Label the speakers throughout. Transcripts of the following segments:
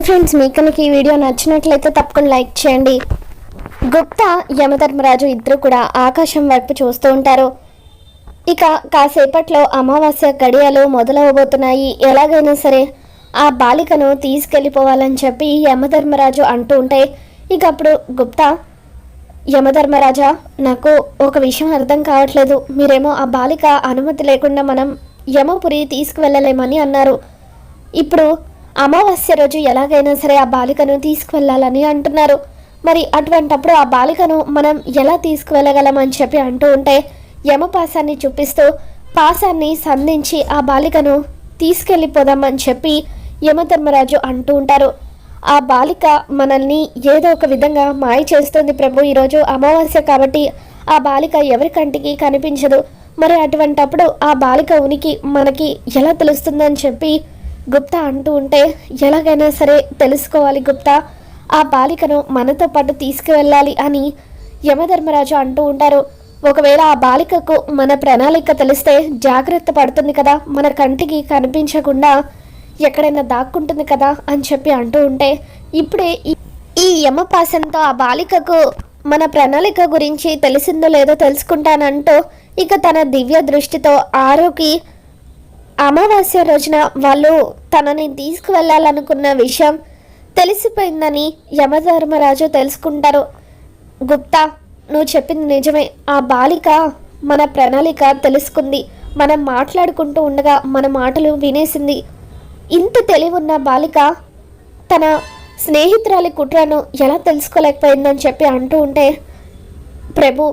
Speaker 1: Friends, మీకు కనుక ఈ వీడియో నచ్చినట్లయితే తప్పకుండా లైక్ చేయండి. గుప్తా యమధర్మరాజు ఇద్దరు కూడా ఆకాశం వైపు చూస్తూ ఉంటారు. ఇక కాసేపట్లో అమావాస్య గడియలు మొదలవబోతున్నాయి. ఎలాగైనా సరే ఆ బాలికను తీసుకెళ్ళిపోవాలని చెప్పి యమధర్మరాజు అంటూ ఉంటే ఇక అప్పుడు గుప్తా, యమధర్మరాజా, నాకు ఒక విషయం అర్థం కావట్లేదు. మీరేమో ఆ బాలిక అనుమతి లేకుండా మనం యమపురి తీసుకువెళ్ళలేమని అన్నారు. ఇప్పుడు అమావాస్య రోజు ఎలాగైనా సరే ఆ బాలికను తీసుకువెళ్ళాలని అంటున్నారు. మరి అటువంటప్పుడు ఆ బాలికను మనం ఎలా తీసుకువెళ్ళగలమని చెప్పి అంటూ ఉంటే యమపాసాన్ని చూపిస్తూ పాసాన్ని సంధించి ఆ బాలికను తీసుకెళ్ళిపోదామని చెప్పి యమధర్మరాజు అంటూ ఉంటారు. ఆ బాలిక మనల్ని ఏదో ఒక విధంగా మాయ చేస్తుంది ప్రభు. ఈరోజు అమావాస్య కాబట్టి ఆ బాలిక ఎవరి కంటికి కనిపించదు. మరి అటువంటప్పుడు ఆ బాలిక ఉనికి మనకి ఎలా తెలుస్తుందని చెప్పి గుప్తా అంటూ ఉంటే ఎలాగైనా సరే తెలుసుకోవాలి గుప్తా, ఆ బాలికను మనతో పాటు తీసుకువెళ్ళాలి అని యమధర్మరాజు అంటూ ఉంటారు. ఒకవేళ ఆ బాలికకు మన ప్రణాళిక తెలిస్తే జాగ్రత్త పడుతుంది కదా, మన కంటికి కనిపించకుండా ఎక్కడైనా దాక్కుంటుంది కదా అని చెప్పి అంటూ ఉంటే ఇప్పుడే ఈ యమపాసంతో ఆ బాలికకు మన ప్రణాళిక గురించి తెలిసిందో లేదో తెలుసుకుంటానంటూ ఇక తన దివ్య దృష్టితో ఆరోకి అమావాస్య రోజున వాళ్ళు తనని తీసుకువెళ్ళాలనుకున్న విషయం తెలిసిపోయిందని యమధర్మరాజు తెలుసుకుంటారు. గుప్తా, నువ్వు చెప్పింది నిజమే. ఆ బాలిక మన ప్రణాళిక తెలుసుకుంది. మనం మాట్లాడుకుంటూ ఉండగా మన మాటలు వినేసింది. ఇంత తెలివి ఉన్న బాలిక తన స్నేహితురాలి కుట్రను ఎలా తెలుసుకోలేకపోయిందని చెప్పి అంటూ ఉంటే ప్రభు,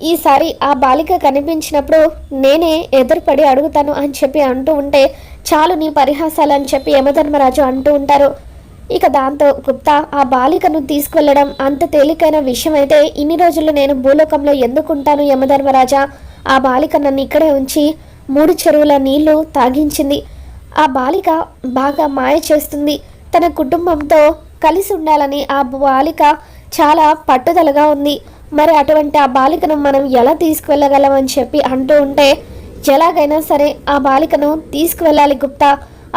Speaker 1: ఈసారి ఆ బాలిక కనిపించినప్పుడు నేనే ఎదురుపడి అడుగుతాను అని చెప్పి అంటూ ఉంటే చాలు నీ పరిహాసాలు అని చెప్పి యమధర్మరాజు అంటూ ఉంటారు. ఇక దాంతో గుప్తా, ఆ బాలికను తీసుకువెళ్ళడం అంత తేలికైన విషయం అయితే ఇన్ని రోజులు నేను భూలోకంలో ఎందుకుంటాను యమధర్మరాజా? ఆ బాలిక నన్ను ఇక్కడే ఉంచి 3 చెరువుల నీళ్లు తాగించింది. ఆ బాలిక బాగా మాయ చేస్తుంది. తన కుటుంబంతో కలిసి ఉండాలని ఆ బాలిక చాలా పట్టుదలగా ఉంది. మరి అటువంటి ఆ బాలికను మనం ఎలా తీసుకువెళ్ళగలమని చెప్పి అంటూ ఉంటే ఎలాగైనా సరే ఆ బాలికను తీసుకువెళ్ళాలి గుప్తా.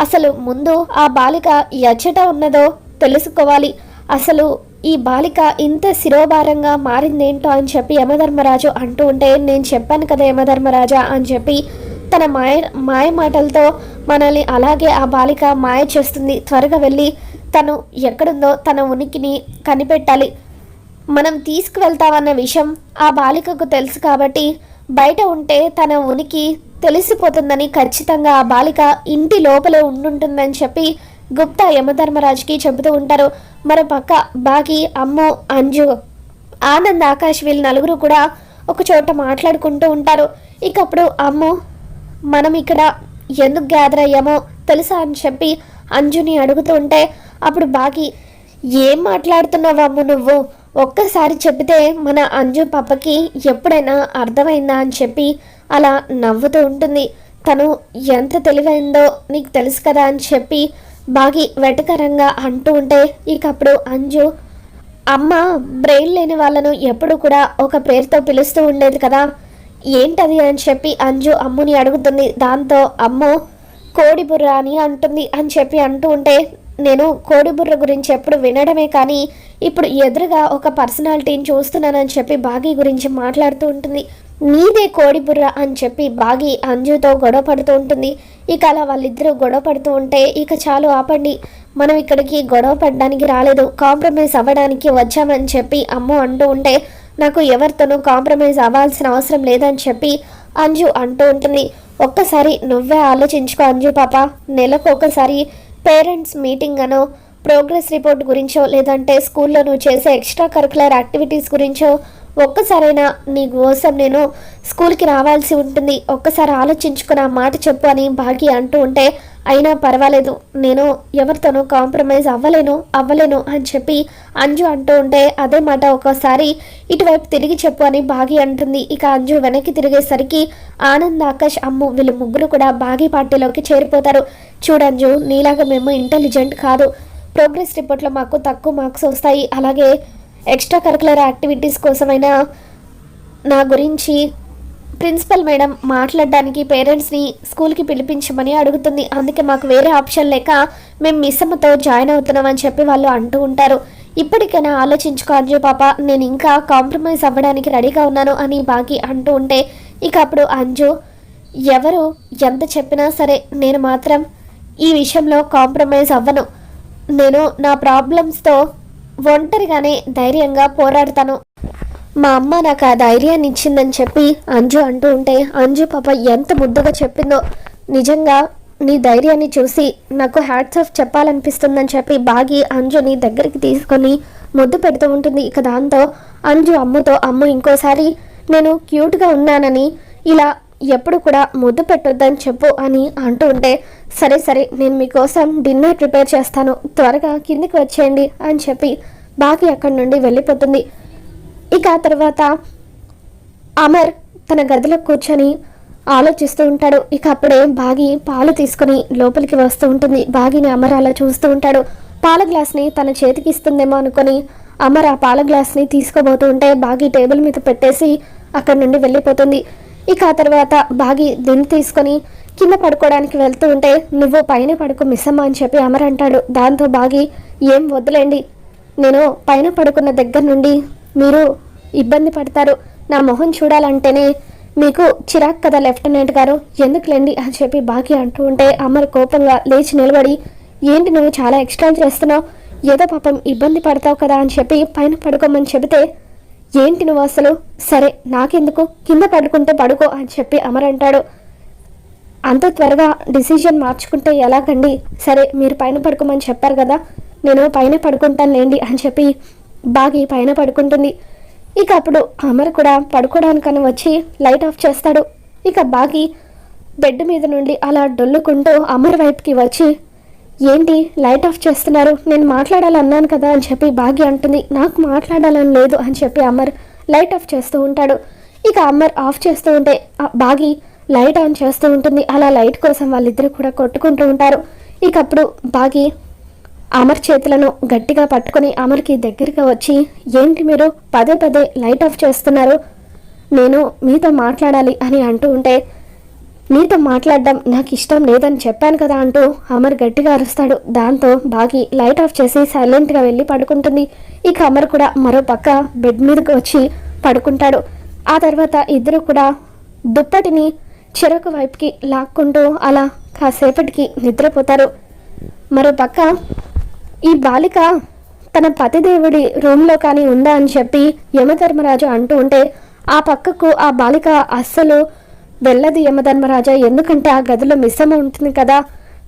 Speaker 1: అసలు ముందు ఆ బాలిక ఎచ్చట ఉన్నదో తెలుసుకోవాలి. అసలు ఈ బాలిక ఇంత శిరోభారంగా మారిందేంటో అని చెప్పి యమధర్మరాజు అంటూ ఉంటే నేను చెప్పాను కదా యమధర్మరాజా అని చెప్పి తన మాయ మాటలతో మనల్ని అలాగే ఆ బాలిక మాయ చేస్తుంది. త్వరగా వెళ్ళి తను ఎక్కడుందో తన ఉనికిని కనిపెట్టాలి. మనం తీసుకువెళ్తామన్న విషయం ఆ బాలికకు తెలుసు కాబట్టి బయట ఉంటే తన ఉనికి తెలిసిపోతుందని ఖచ్చితంగా ఆ బాలిక ఇంటి లోపలే ఉంటుందని చెప్పి గుప్తా యమధర్మరాజుకి చెబుతూ ఉంటారు. మరోపక్క బాగి, అమ్ము, అంజు, ఆనంద్, ఆకాష్ వీళ్ళు నలుగురు కూడా ఒక చోట మాట్లాడుకుంటూ ఉంటారు. ఇక అప్పుడు అమ్ము, మనం ఇక్కడ ఎందుకు గ్యాదర్ అయ్యామో తెలుసా అని చెప్పి అంజుని అడుగుతూ ఉంటే అప్పుడు బాగి, ఏం మాట్లాడుతున్నావు అమ్ము నువ్వు? ఒక్కసారి చెబితే మన అంజు పాపకి ఎప్పుడైనా అర్థమైందా అని చెప్పి అలా నవ్వుతూ ఉంటుంది. తను ఎంత తెలివైందో నీకు తెలుసు కదా అని చెప్పి బాగి వెటకరంగా అంటూ ఉంటే ఇక అప్పుడు అంజు, అమ్మ బ్రెయిన్ లేని వాళ్ళను ఎప్పుడు కూడా ఒక పేరుతో పిలుస్తూ ఉండేది కదా, ఏంటది అని చెప్పి అంజు అమ్ముని అడుగుతుంది. దాంతో అమ్ము కోడిబుర్ర అని అంటుంది అని చెప్పి అంటూ ఉంటే నేను కోడిబుర్ర గురించి ఎప్పుడు వినడమే కానీ ఇప్పుడు ఎదురుగా ఒక పర్సనాలిటీని చూస్తున్నానని చెప్పి బాగి గురించి మాట్లాడుతూ ఉంటుంది. నీదే కోడిబుర్ర అని చెప్పి బాగి అంజుతో గొడవ పడుతూ ఉంటుంది. ఇక అలా వాళ్ళిద్దరూ గొడవ పడుతూ ఉంటే ఇక చాలు ఆపండి, మనం ఇక్కడికి గొడవ పడడానికి రాలేదు, కాంప్రమైజ్ అవ్వడానికి వచ్చామని చెప్పి అమ్ము అంటూ ఉంటే నాకు ఎవరితోనూ కాంప్రమైజ్ అవ్వాల్సిన అవసరం లేదని చెప్పి అంజు అంటూ ఉంటుంది. ఒక్కసారి నువ్వే ఆలోచించుకో అంజు పాప, నెలకు ఒకసారి పేరెంట్స్ మీటింగ్ అనో, ప్రోగ్రెస్ రిపోర్ట్ గురించో, లేదంటే స్కూల్లో నువ్వు చేసే ఎక్స్ట్రా కరికులర్ యాక్టివిటీస్ గురించో ఒక్కసారైనా నీ కోసం నేను స్కూల్కి రావాల్సి ఉంటుంది. ఒక్కసారి ఆలోచించుకుని ఆ మాట చెప్పు అని బాగి అంటూ ఉంటే అయినా పర్వాలేదు, నేను ఎవరితోనూ కాంప్రమైజ్ అవ్వలేను అని చెప్పి అంజు అంటూ ఉంటే అదే మాట ఒకసారి ఇటువైపు తిరిగి చెప్పు అని బాగి అంటుంది. ఇక అంజు వెనక్కి తిరిగేసరికి ఆనంద్, ఆకాష్, అమ్ము వీళ్ళు ముగ్గురు కూడా బాగి పార్టీలోకి చేరిపోతారు. చూడంజు, నీలాగా మేము ఇంటెలిజెంట్ కాదు. ప్రోగ్రెస్ రిపోర్ట్లో మాకు తక్కువ మార్క్స్ వస్తాయి. అలాగే ఎక్స్ట్రా కరికులర్ యాక్టివిటీస్ కోసమైనా నా గురించి ప్రిన్సిపల్ మేడం మాట్లాడడానికి పేరెంట్స్ని స్కూల్కి పిలిపించమని అడుగుతుంది. అందుకే మాకు వేరే ఆప్షన్ లేక మేము మిస్ అమ్మతో జాయిన్ అవుతున్నామని చెప్పి వాళ్ళు అంటూ ఉంటారు. ఇప్పటికైనా ఆలోచించుకో అంజు పాప, నేను ఇంకా కాంప్రమైజ్ అవ్వడానికి రెడీగా ఉన్నాను అని బాగి అంటూ ఉంటే ఇక అప్పుడు అంజు, ఎవరు ఎంత చెప్పినా సరే నేను మాత్రం ఈ విషయంలో కాంప్రమైజ్ అవ్వను. నేను నా ప్రాబ్లమ్స్తో ఒంటరిగానే ధైర్యంగా పోరాడతాను. మా అమ్మ నాకు ఆ ధైర్యాన్ని ఇచ్చిందని చెప్పి అంజు అంటూ ఉంటే అంజు పాప ఎంత ముద్దుగా చెప్పిందో. నిజంగా నీ ధైర్యాన్ని చూసి నాకు హ్యాట్స్ ఆఫ్ చెప్పాలనిపిస్తుందని చెప్పి బాగి అంజుని దగ్గరికి తీసుకొని ముద్దు పెడుతూ ఉంటుంది. ఇక దాంతో అంజు అమ్ముతో, అమ్ము ఇంకోసారి నేను క్యూట్గా ఉన్నానని ఇలా ఎప్పుడు కూడా ముద్దు పెట్టొద్దని చెప్పు అని అంటూ ఉంటే సరే సరే నేను మీకోసం డిన్నర్ ప్రిపేర్ చేస్తాను, త్వరగా కిందికి వచ్చేయండి అని చెప్పి బాగి అక్కడి నుండి వెళ్ళిపోతుంది. ఇక ఆ తర్వాత అమర్ తన గదిలో కూర్చొని ఆలోచిస్తూ ఉంటాడు. ఇక అప్పుడే బాగి పాలు తీసుకుని లోపలికి వస్తూ ఉంటుంది. బాగిని అమర్ అలా చూస్తూ ఉంటాడు. పాల గ్లాస్ని తన చేతికి ఇస్తుందేమో అనుకొని అమర్ ఆ పాల గ్లాస్ని తీసుకోబోతూ ఉంటే బాగి టేబుల్ మీద పెట్టేసి అక్కడి నుండి వెళ్ళిపోతుంది. ఇక ఆ తర్వాత బాగి దిండు తీసుకొని కింద పడుకోవడానికి వెళ్తూ ఉంటే నువ్వు పైన పడుకో మిస్సమ్మ అని చెప్పి అమర్ అంటాడు. దాంతో బాగి, ఏం వద్దులేండి, నేను పైన పడుకున్న దగ్గర నుండి మీరు ఇబ్బంది పడతారు, నా మొహం చూడాలంటేనే మీకు చిరాక్ కదా లెఫ్టినెంట్ గారు, ఎందుకులేండి అని చెప్పి బాగి అంటూ ఉంటే అమర్ కోపంగా లేచి నిలబడి, ఏంటి నువ్వు చాలా ఎక్స్ట్రా చేస్తున్నావు, ఏదో పాపం ఇబ్బంది పడతావు కదా అని చెప్పి పైన పడుకోమని చెబితే ఏంటి నువ్వు అసలు, సరే నాకెందుకు, కింద పడుకుంటే పడుకో అని చెప్పి అమర్ అంటాడు. అంత త్వరగా డిసిజన్ మార్చుకుంటే ఎలాగండి, సరే మీరు పైన పడుకోమని చెప్పారు కదా, నేను పైన పడుకుంటాను లేండి అని చెప్పి బాగి పైన పడుకుంటుంది. ఇక అప్పుడు అమర్ కూడా పడుకోవడానికని వచ్చి లైట్ ఆఫ్ చేస్తాడు. ఇక బాగి బెడ్ మీద నుండి అలా డొల్లుకుంటూ అమర్ వైపుకి వచ్చి, ఏంటి లైట్ ఆఫ్ చేస్తున్నారు, నేను మాట్లాడాలన్నాను కదా అని చెప్పి బాగి అంటుంది. నాకు మాట్లాడాలని లేదు అని చెప్పి అమర్ లైట్ ఆఫ్ చేస్తూ ఉంటాడు. ఇక అమర్ ఆఫ్ చేస్తూ ఉంటే బాగి లైట్ ఆన్ చేస్తూ ఉంటుంది. అలా లైట్ కోసం వాళ్ళిద్దరు కూడా కొట్టుకుంటూ ఉంటారు. ఇక అప్పుడు బాగి అమర్ చేతులను గట్టిగా పట్టుకొని అమర్కి దగ్గరగా వచ్చి, ఏంటి మీరు పదే పదే లైట్ ఆఫ్ చేస్తున్నారు, నేను మీతో మాట్లాడాలి అని అంటూ ఉంటే, నీతో మాట్లాడడం నాకు ఇష్టం లేదని చెప్పాను కదా అంటూ అమర్ గట్టిగా అరుస్తాడు. దాంతో బాగి లైట్ ఆఫ్ చేసి సైలెంట్గా వెళ్ళి పడుకుంటుంది. ఇక అమర్ కూడా మరో పక్క బెడ్ మీదకి వచ్చి పడుకుంటాడు. ఆ తర్వాత ఇద్దరు కూడా దుప్పటిని చెరకు వైపుకి లాక్కుంటూ అలా కాసేపటికి నిద్రపోతారు. మరో పక్క ఈ బాలిక తన పతిదేవుడి రూమ్లో కానీ ఉందా అని చెప్పి యమధర్మరాజు అంటూ ఉంటే ఆ పక్కకు ఆ బాలిక అస్సలు వెళ్ళదు యమధర్మరాజా, ఎందుకంటే ఆ గదిలో మిస్సమ్మ ఉంటుంది కదా,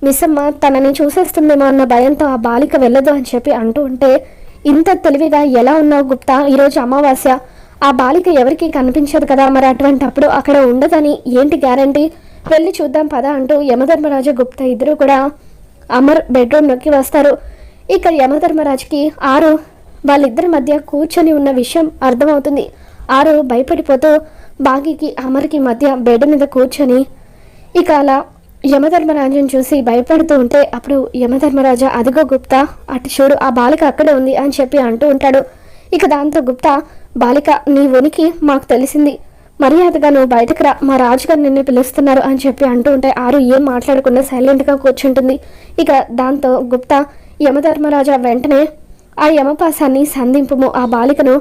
Speaker 1: మిస్సమ్మ తనని చూసేస్తుందేమో అన్న భయంతో ఆ బాలిక వెళ్ళదు అని చెప్పి అంటూ ఉంటే, ఇంత తెలివిగా ఎలా ఉన్నావు గుప్తా, ఈరోజు అమావాస్య, ఆ బాలిక ఎవరికి కనిపించదు కదా, మరి అటువంటప్పుడు అక్కడ ఉండదని ఏంటి గ్యారంటీ, వెళ్ళి చూద్దాం పద అంటూ యమధర్మరాజు గుప్తా ఇద్దరు కూడా అమర్ బెడ్రూమ్లోకి వస్తారు. ఇక యమధర్మరాజుకి ఆరు వాళ్ళిద్దరి మధ్య కూర్చొని ఉన్న విషయం అర్థమవుతుంది. ఆరు భయపడిపోతూ బాగికి అమర్కి మధ్య బెడ్ మీద కూర్చొని ఇక అలా యమధర్మరాజుని చూసి భయపడుతూ ఉంటే అప్పుడు యమధర్మరాజా, అదిగో గుప్తా అటు చూడు, ఆ బాలిక అక్కడే ఉంది అని చెప్పి అంటూ ఉంటాడు. ఇక దాంతో గుప్తా, బాలిక నీ ఉనికి మాకు తెలిసింది, మర్యాదగా నువ్వు బయటకు రా, మా రాజుగారు నిన్ను పిలుస్తున్నారు అని చెప్పి అంటూ ఉంటే ఆరు ఏం మాట్లాడకుండా సైలెంట్గా కూర్చుంటుంది. ఇక దాంతో గుప్తా, యమధర్మరాజా వెంటనే ఆ యమపాసాన్ని సంధింపుము, ఆ బాలికను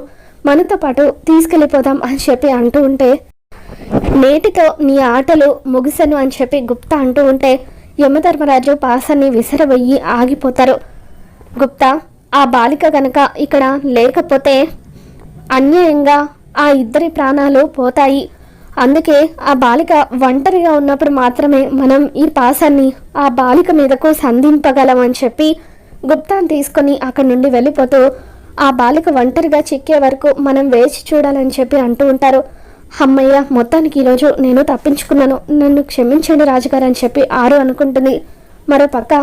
Speaker 1: మనతో పాటు తీసుకెళ్ళిపోదాం అని చెప్పి అంటూ ఉంటే, నేటితో నీ ఆటలు ముగిసను అని చెప్పి గుప్తా అంటూ ఉంటే యమధర్మరాజు పాసాన్ని విసిరవయ్యి ఆగిపోతారు. గుప్తా, ఆ బాలిక గనక ఇక్కడ లేకపోతే అన్యాయంగా ఆ ఇద్దరి ప్రాణాలు పోతాయి, అందుకే ఆ బాలిక ఒంటరిగా ఉన్నప్పుడు మాత్రమే మనం ఈ పాసాన్ని ఆ బాలిక మీదకు సంధింపగలం అని చెప్పి గుప్తాను తీసుకొని అక్కడి నుండి వెళ్ళిపోతూ ఆ బాలిక ఒంటరిగా చిక్కే వరకు మనం వేచి చూడాలని చెప్పి అంటూ ఉంటారు. అమ్మయ్య, మొత్తానికి ఈరోజు నేను తప్పించుకున్నాను, నన్ను క్షమించండి రాజుగారు అని చెప్పి ఆరు అనుకుంటుంది. మరో పక్క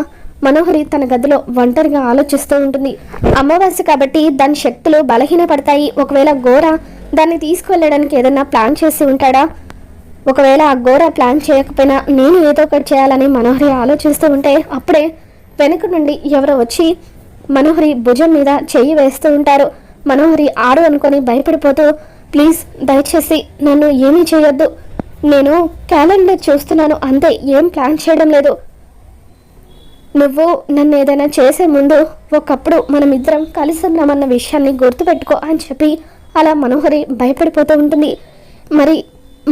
Speaker 1: మనోహరి తన గదిలో ఒంటరిగా ఆలోచిస్తూ ఉంటుంది. అమావాస్య కాబట్టి దాని శక్తులు బలహీనపడతాయి, ఒకవేళ ఘోర దాన్ని తీసుకువెళ్ళడానికి ఏదన్నా ప్లాన్ చేసి ఉంటాడా, ఒకవేళ ఆ ఘోర ప్లాన్ చేయకపోయినా నేను ఏదో ఒకటి చేయాలని మనోహరి ఆలోచిస్తూ ఉంటే అప్పుడే వెనుక నుండి ఎవరో వచ్చి మనోహరి భుజం మీద చెయ్యి వేస్తూ ఉంటారు. మనోహరి ఆరు అనుకొని భయపడిపోతూ, ప్లీజ్ దయచేసి నన్ను ఏమీ చేయొద్దు, నేను క్యాలెండర్ చూస్తున్నాను అంతే, ఏం ప్లాన్ చేయడం లేదు. నువ్వు నన్ను ఏదైనా చేసే ముందు ఒకప్పుడు మనం ఇద్దరం కలిసి ఉన్నామన్న విషయాన్ని గుర్తుపెట్టుకో అని చెప్పి అలా మనోహరి భయపడిపోతూ ఉంటుంది. మరి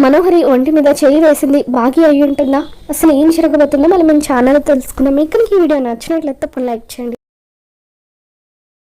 Speaker 1: మనోహరి ఒంటి మీద చేయి వేసింది భాగ్య అయ్యి ఉంటుందా? అసలు ఏం జరగబోతుందో మనం ఛానల్ తెలుసుకుందాం. మీకు ఈ వీడియో నచ్చినట్లయితే లైక్ చేయండి.